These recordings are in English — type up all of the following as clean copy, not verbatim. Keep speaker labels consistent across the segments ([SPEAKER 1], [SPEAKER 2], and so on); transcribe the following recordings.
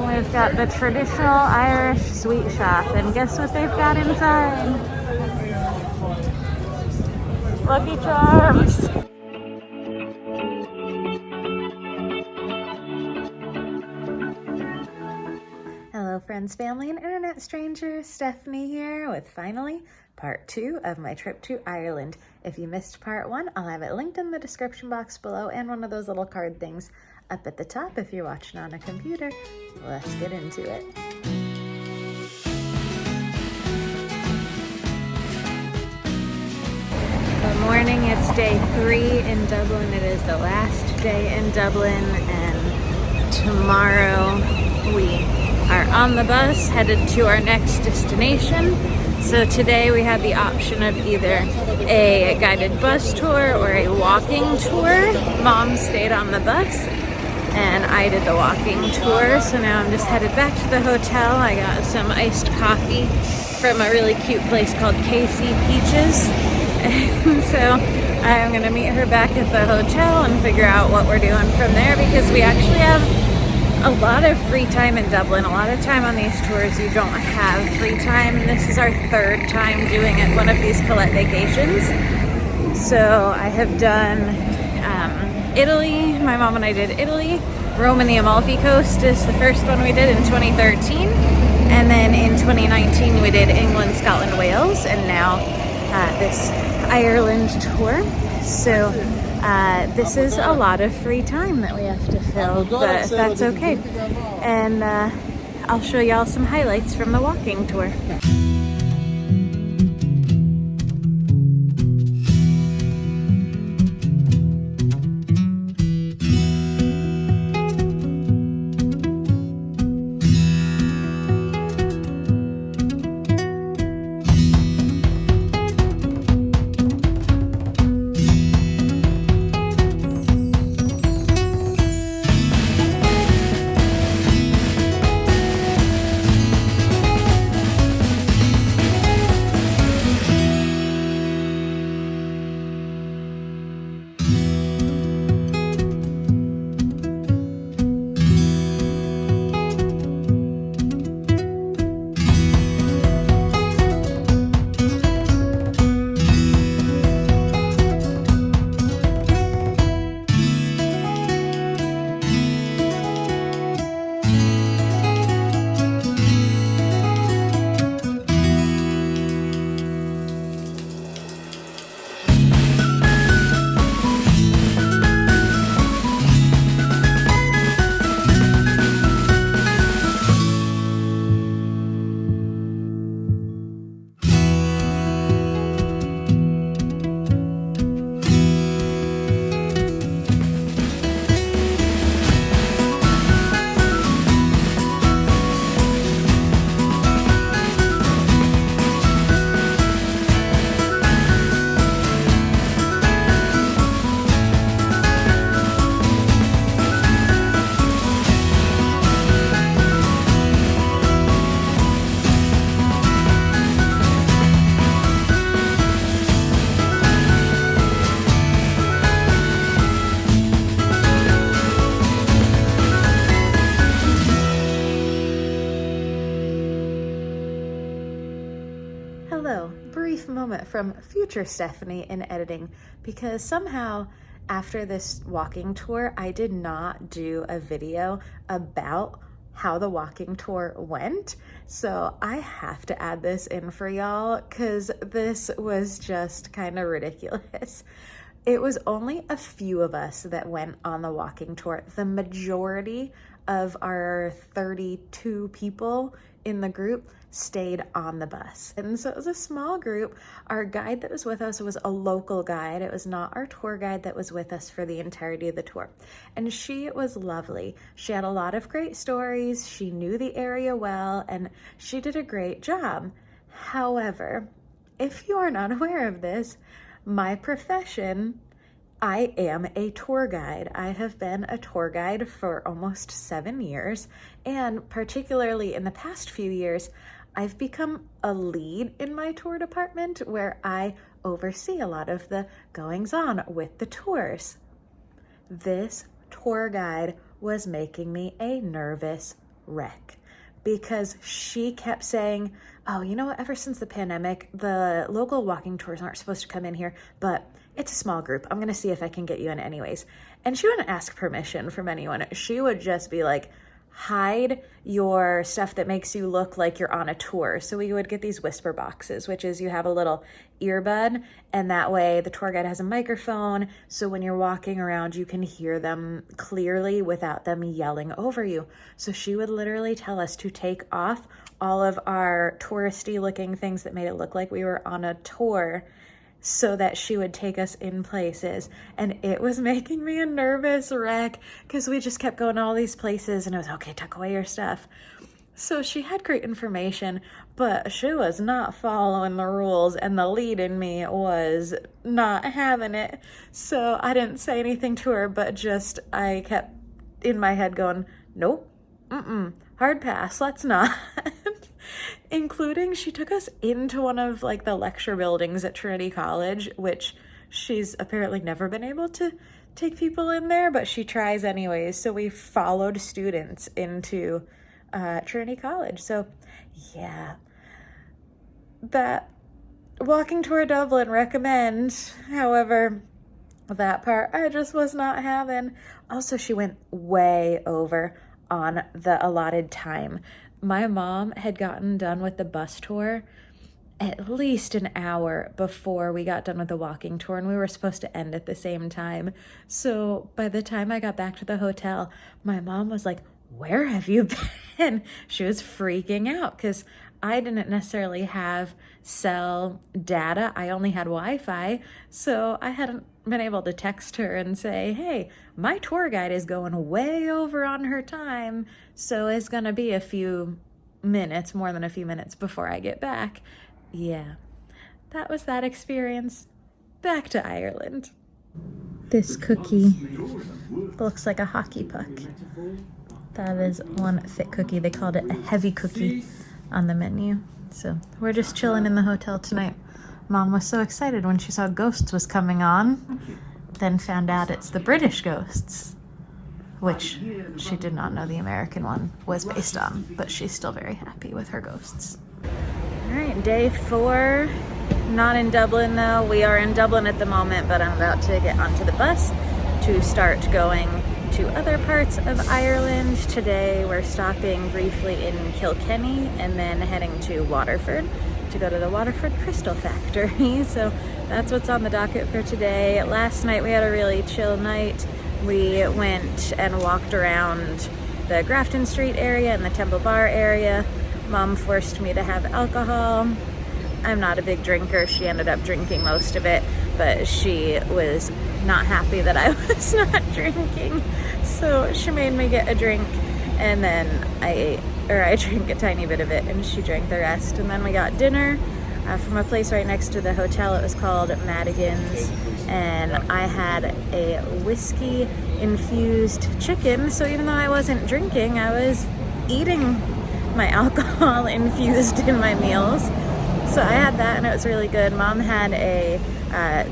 [SPEAKER 1] We've got the traditional Irish sweet shop, and guess what they've got inside? Lucky Charms! Hello friends, family, and internet strangers. Stephanie here with finally part 2 of my trip to Ireland. If you missed part 1, I'll have it linked in the description box below and one of those little card things up at the top if you're watching on a computer. Let's get into it. Good morning, it's day 3 in Dublin. It is the last day in Dublin, and tomorrow we are on the bus headed to our next destination. So today we had the option of either a guided bus tour or a walking tour. Mom stayed on the bus and I did the walking tour. So now I'm just headed back to the hotel. I got some iced coffee from a really cute place called KC Peaches. And so I'm gonna meet her back at the hotel and figure out what we're doing from there, because we actually have a lot of free time in Dublin. A lot of time on these tours you don't have free time. This is our 3rd time doing it, one of these Colette vacations. So I have done Italy. My mom and I did Italy. Rome and the Amalfi Coast is the first one we did in 2013. And then in 2019 we did England, Scotland, Wales, and now this Ireland tour. So this is a lot of free time that we have to fill, but that's okay. And I'll show y'all some highlights from the walking tour. Brief moment from future Stephanie in editing, because somehow after this walking tour I did not do a video about how the walking tour went. So I have to add this in for y'all because this was just kind of ridiculous. It was only a few of us that went on the walking tour. The majority of our 32 people in the group stayed on the bus. And so it was a small group. Our guide that was with us was a local guide. It was not our tour guide that was with us for the entirety of the tour. And she was lovely. She had a lot of great stories. She knew the area well, and she did a great job. However, if you are not aware of this, my profession, I am a tour guide. I have been a tour guide for almost 7 years, and particularly in the past few years, I've become a lead in my tour department where I oversee a lot of the goings-on with the tours. This tour guide was making me a nervous wreck, because she kept saying, oh, you know what, ever since the pandemic, the local walking tours aren't supposed to come in here, but it's a small group. I'm gonna see if I can get you in anyways. And she wouldn't ask permission from anyone. She would just be like, hide your stuff that makes you look like you're on a tour. So we would get these whisper boxes, which is you have a little earbud, and that way the tour guide has a microphone, so when you're walking around you can hear them clearly without them yelling over you. So she would literally tell us to take off all of our touristy looking things that made it look like we were on a tour, so that she would take us in places. And it was making me a nervous wreck, because we just kept going to all these places and it was, okay, tuck away your stuff. So she had great information, but she was not following the rules, and the lead in me was not having it. So I didn't say anything to her, but just I kept in my head going, nope, hard pass, let's not. Including, she took us into one of like the lecture buildings at Trinity College, which she's apparently never been able to take people in there, but she tries anyways. So we followed students into Trinity College. So yeah, that walking tour Dublin, recommend. However, that part I just was not having. Also, she went way over on the allotted time. My mom had gotten done with the bus tour at least an hour before we got done with the walking tour, and we were supposed to end at the same time. So by the time I got back to the hotel, my mom was like, where have you been? She was freaking out because I didn't necessarily have cell data. I only had Wi-Fi, so I hadn't been able to text her and say, hey, my tour guide is going way over on her time, so it's gonna be a few minutes, more than a few minutes before I get back. Yeah, that was that experience. Back to Ireland. This cookie looks like a hockey puck. That is one thick cookie. They called it a heavy cookie on the menu. So we're just chilling in the hotel tonight. Mom was so excited when she saw Ghosts was coming on, then found out it's the British Ghosts, which she did not know the American one was based on, but she's still very happy with her Ghosts. All right, day 4, not in Dublin though. We are in Dublin at the moment, but I'm about to get onto the bus to start going to other parts of Ireland. Today we're stopping briefly in Kilkenny and then heading to Waterford to go to the Waterford Crystal Factory. So that's what's on the docket for today. Last night we had a really chill night. We went and walked around the Grafton Street area and the Temple Bar area. Mom forced me to have alcohol. I'm not a big drinker. She ended up drinking most of it, but she was not happy that I was not drinking. So she made me get a drink, and then I drank a tiny bit of it and she drank the rest. And then we got dinner from a place right next to the hotel. It was called Madigan's, and I had a whiskey infused chicken. So even though I wasn't drinking, I was eating my alcohol infused in my meals. So I had that and it was really good. Mom had a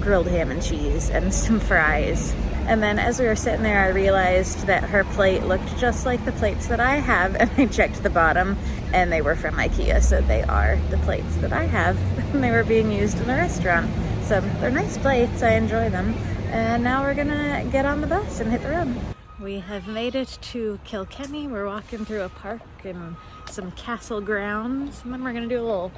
[SPEAKER 1] grilled ham and cheese and some fries. And then as we were sitting there, I realized that her plate looked just like the plates that I have, and I checked the bottom and they were from IKEA, so they are the plates that I have, and they were being used in the restaurant. So they're nice plates, I enjoy them. And now we're gonna get on the bus and hit the road. We have made it to Kilkenny. We're walking through a park and some castle grounds, and then we're gonna do a little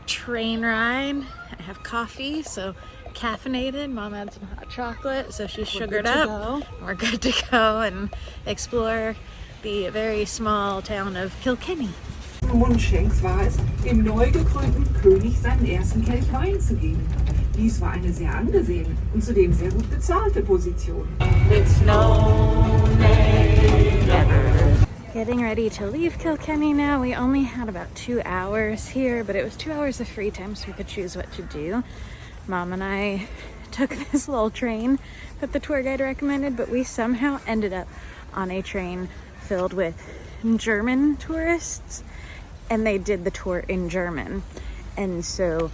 [SPEAKER 1] train ride. I have coffee, so caffeinated. Mom had some hot chocolate, so she's sugared up. We're good to go and explore the very small town of Kilkenny.
[SPEAKER 2] Wunschenks war es, dem neu gekrönten König seinen ersten Kelch Wein zu geben. Dies war eine sehr angesehene und zudem sehr gut bezahlte Position.
[SPEAKER 1] It's no never. Getting ready to leave Kilkenny now. We only had about 2 hours here, but it was 2 hours of free time, so we could choose what to do. Mom and I took this little train that the tour guide recommended, but we somehow ended up on a train filled with German tourists, and they did the tour in German. And so,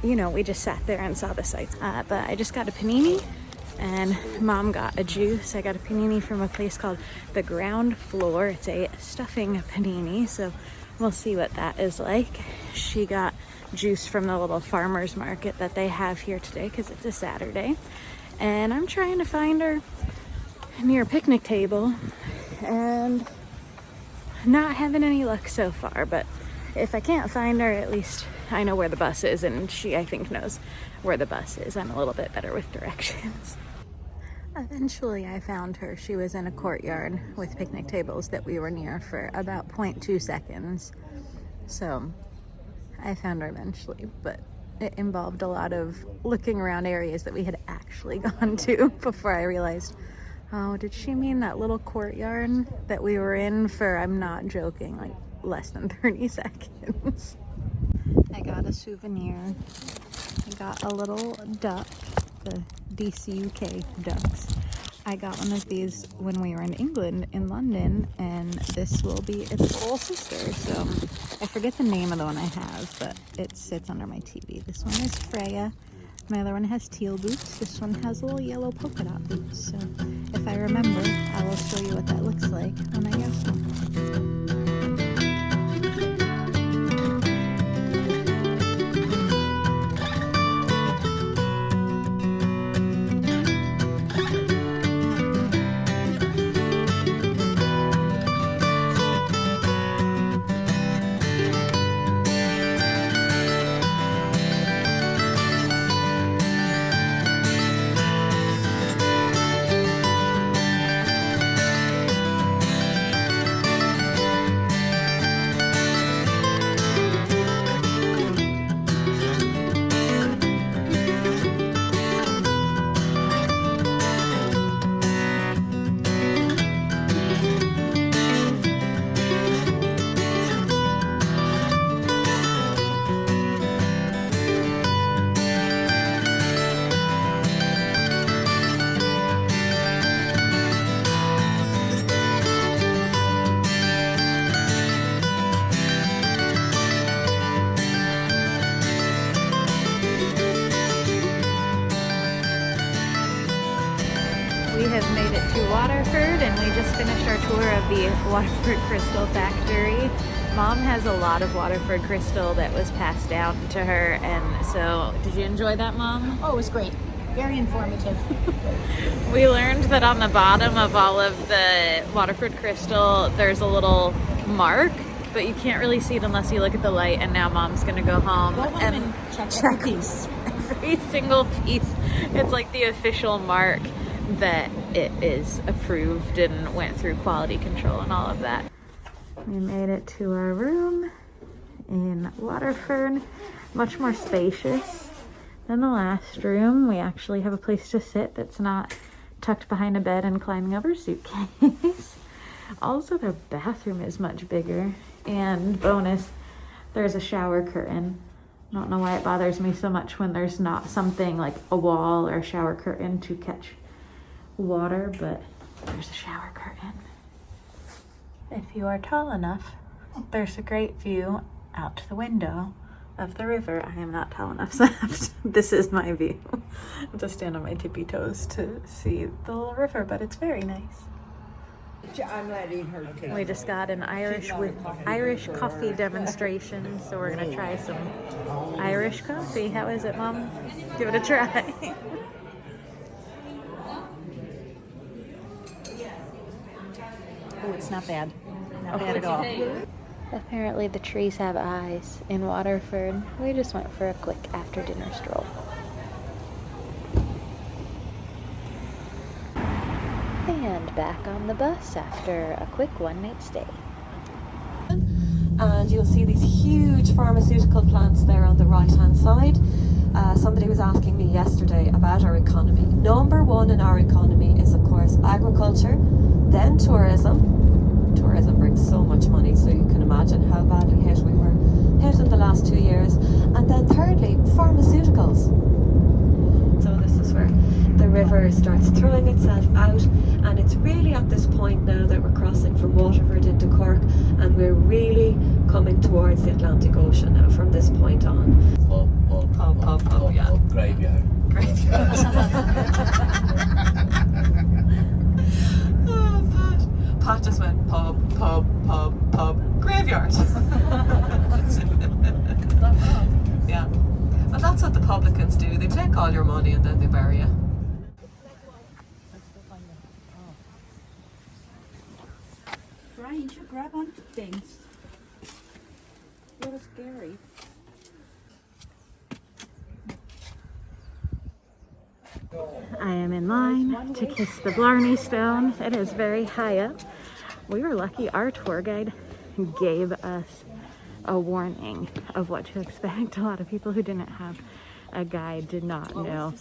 [SPEAKER 1] you know, we just sat there and saw the sights. But I just got a panini and Mom got a juice. I got a panini from a place called The Ground Floor. It's a stuffing panini, so we'll see what that is like. She got juice from the little farmer's market that they have here today because it's a Saturday. And I'm trying to find her near a picnic table and not having any luck so far, but if I can't find her, at least I know where the bus is, and she, I think, knows where the bus is. I'm a little bit better with directions. Eventually I found her. She was in a courtyard with picnic tables that we were near for about 0.2 seconds. So I found her eventually, but it involved a lot of looking around areas that we had actually gone to before I realized, oh, did she mean that little courtyard that we were in for, I'm not joking, like less than 30 seconds. I got a souvenir. I got a little duck, the DCUK ducks. I got one of these when we were in England, in London, and this will be its little sister. So I forget the name of the one I have, but it sits under my TV. This one is Freya. My other one has teal boots. This one has little yellow polka dot boots. So if I remember, I will show you what that looks like when I get home. We have made it to Waterford, and we just finished our tour of the Waterford Crystal Factory. Mom has a lot of Waterford crystal that was passed down to her, and so did you enjoy that, Mom?
[SPEAKER 3] Oh, it was great. Very informative.
[SPEAKER 1] We learned that on the bottom of all of the Waterford crystal, there's a little mark, but you can't really see it unless you look at the light, and now Mom's gonna go home
[SPEAKER 3] and check every piece.
[SPEAKER 1] Every single piece. It's like the official mark that it is approved and went through quality control and all of that. We made it to our room in Waterford. Much more spacious than the last room. We actually have a place to sit that's not tucked behind a bed and climbing over a suitcase. Also, their bathroom is much bigger, and bonus, there's a shower curtain. I don't know why it bothers me so much when there's not something like a wall or a shower curtain to catch water, but there's a shower curtain. If you are tall enough, there's a great view out to the window of the river. I am not tall enough, so this is my view. I have to stand on my tippy toes to see the little river, but it's very nice.
[SPEAKER 4] I'm letting her.
[SPEAKER 1] We just got an Irish coffee demonstration, so we're gonna try some Irish coffee. How is it, Mom? Give it a try.
[SPEAKER 3] Oh, it's not bad. Not bad at all.
[SPEAKER 1] Apparently the trees have eyes in Waterford. We just went for a quick after dinner stroll. And back on the bus after a quick one-night stay.
[SPEAKER 5] And you'll see these huge pharmaceutical plants there on the right hand side. Somebody was asking me yesterday about our economy. Number one in our economy is, of course, agriculture, then tourism. Tourism brings so much money, so you can imagine how badly hit we were hit in the last 2 years. And then thirdly, pharmaceuticals. So this is where the river starts throwing itself out, and it's really at this point now that we're crossing from Waterford into Cork, and we're really coming towards the Atlantic Ocean now from this point on.
[SPEAKER 4] Up,
[SPEAKER 5] yeah.
[SPEAKER 4] graveyard.
[SPEAKER 5] Graveyard. Oh, Pat just went pub, graveyard. Yeah. But that's what the publicans do. They take all your money and then they bury you.
[SPEAKER 3] Brian, you should grab onto things. That was scary.
[SPEAKER 1] I am in line to kiss the Blarney Stone. It is very high up. We were lucky our tour guide gave us a warning of what to expect. A lot of people who didn't have a guide did not know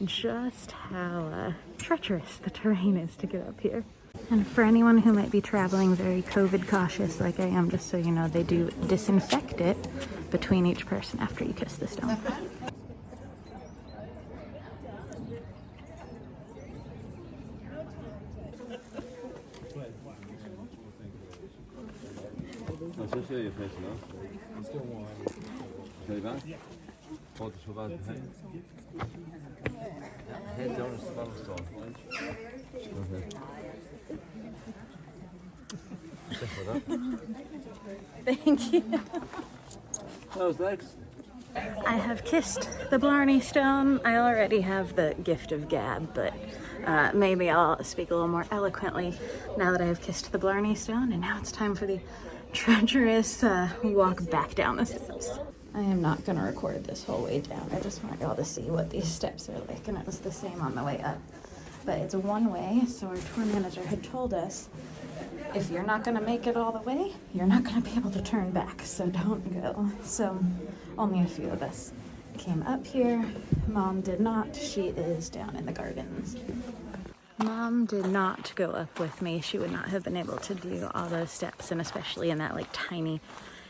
[SPEAKER 1] just how treacherous the terrain is to get up here. And for anyone who might be traveling very COVID cautious like I am, just so you know, they do disinfect it between each person after you kiss the stone.
[SPEAKER 6] Så ser jeg pladsen også. Kan I være? Prøv at bare behind. Head down and spell stone. Okay.
[SPEAKER 1] Thank you.
[SPEAKER 6] How's legs?
[SPEAKER 1] I have kissed the Blarney Stone. I already have the gift of gab, but maybe I'll speak a little more eloquently now that I have kissed the Blarney Stone, and now it's time for the treacherous walk back down the steps. I am not going to record this whole way down. I just want y'all to see what these steps are like, and it was the same on the way up. But it's one way, so our tour manager had told us if you're not going to make it all the way, you're not going to be able to turn back, so don't go. So only a few of us came up here. Mom did not. She is down in the gardens. Mom did not go up with me. She would not have been able to do all those steps, and especially in that like tiny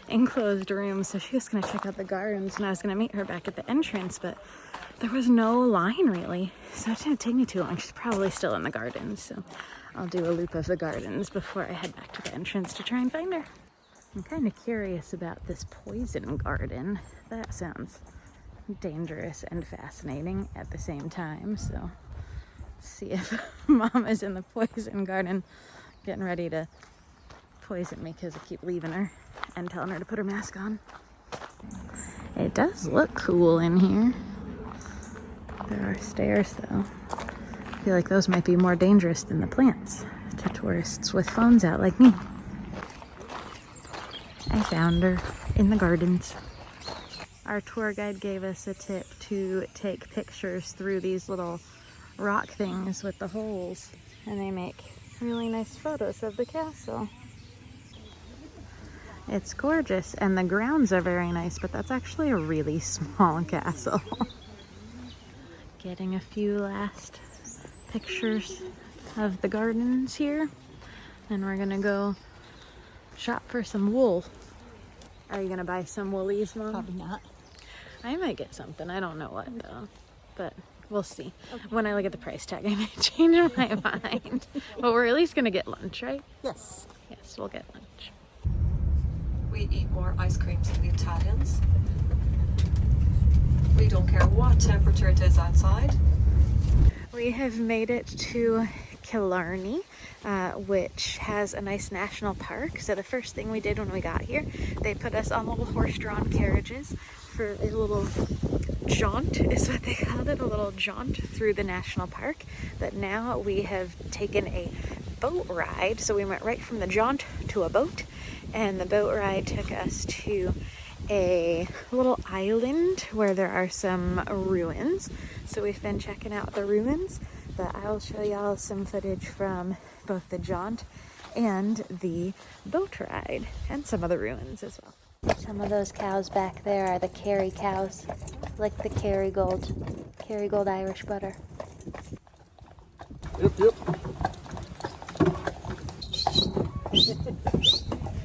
[SPEAKER 1] enclosed room. So she was going to check out the gardens, and I was going to meet her back at the entrance, but there was no line really. So it didn't take me too long. She's probably still in the gardens. So I'll do a loop of the gardens before I head back to the entrance to try and find her. I'm kind of curious about this poison garden. That sounds dangerous and fascinating at the same time. So see if Mom is in the poison garden getting ready to poison me because I keep leaving her and telling her to put her mask on. It does look cool in here. There are stairs though. I feel like those might be more dangerous than the plants to tourists with phones out like me. I found her in the gardens. Our tour guide gave us a tip to take pictures through these little rock things with the holes, and they make really nice photos of the castle. It's gorgeous, and the grounds are very nice, but that's actually a really small castle. Getting a few last pictures of the gardens here, and we're gonna go shop for some wool. Are you gonna buy some woolies, Mom?
[SPEAKER 3] Probably not.
[SPEAKER 1] I might get something. I don't know what though, but we'll see. Okay. When I look at the price tag, I might change my mind. But we're at least gonna get lunch, right?
[SPEAKER 3] Yes.
[SPEAKER 1] Yes, we'll get lunch.
[SPEAKER 5] We eat more ice creams than the Italians. We don't care what temperature it is outside.
[SPEAKER 1] We have made it to Killarney, which has a nice national park. So the first thing we did when we got here, they put us on little horse-drawn carriages for a little jaunt, is what they called it, a little jaunt through the national park. But now we have taken a boat ride. So we went right from the jaunt to a boat, and the boat ride took us to a little island where there are some ruins. So we've been checking out the ruins, but I'll show y'all some footage from both the jaunt and the boat ride, and some of the ruins as well. Some of those cows back there are the Kerry cows, like the Kerrygold Irish butter.
[SPEAKER 6] Yep.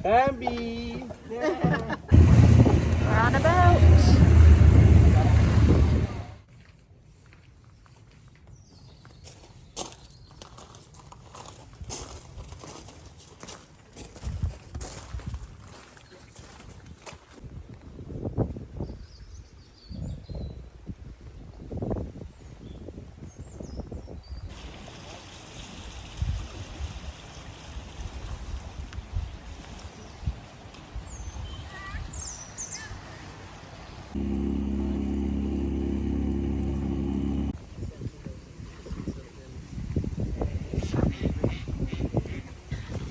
[SPEAKER 6] Bambi!
[SPEAKER 1] We're on a boat.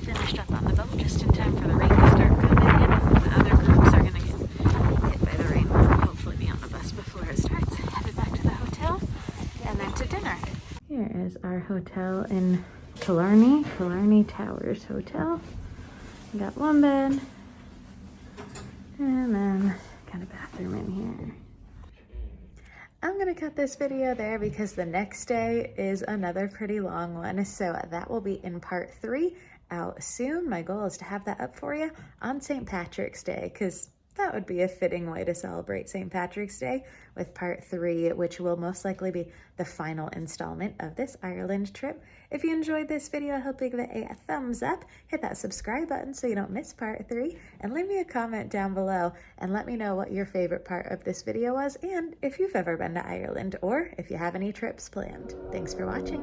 [SPEAKER 1] Finished up on the boat just in time for the rain to start coming in. The other groups are going to get hit by the rain. We'll hopefully be on the bus before it starts. Headed back to the hotel and then to dinner. Here is our hotel in Killarney, Killarney Towers Hotel. We got one bed and then got a bathroom in here. I'm gonna cut this video there because the next day is another pretty long one. So that will be in part 3 out soon. My goal is to have that up for you on St. Patrick's Day, because that would be a fitting way to celebrate St. Patrick's Day, with part 3, which will most likely be the final installment of this Ireland trip. If you enjoyed this video, I hope you give it a thumbs up, hit that subscribe button so you don't miss part 3, and leave me a comment down below and let me know what your favorite part of this video was, and if you've ever been to Ireland, or if you have any trips planned. Thanks for watching.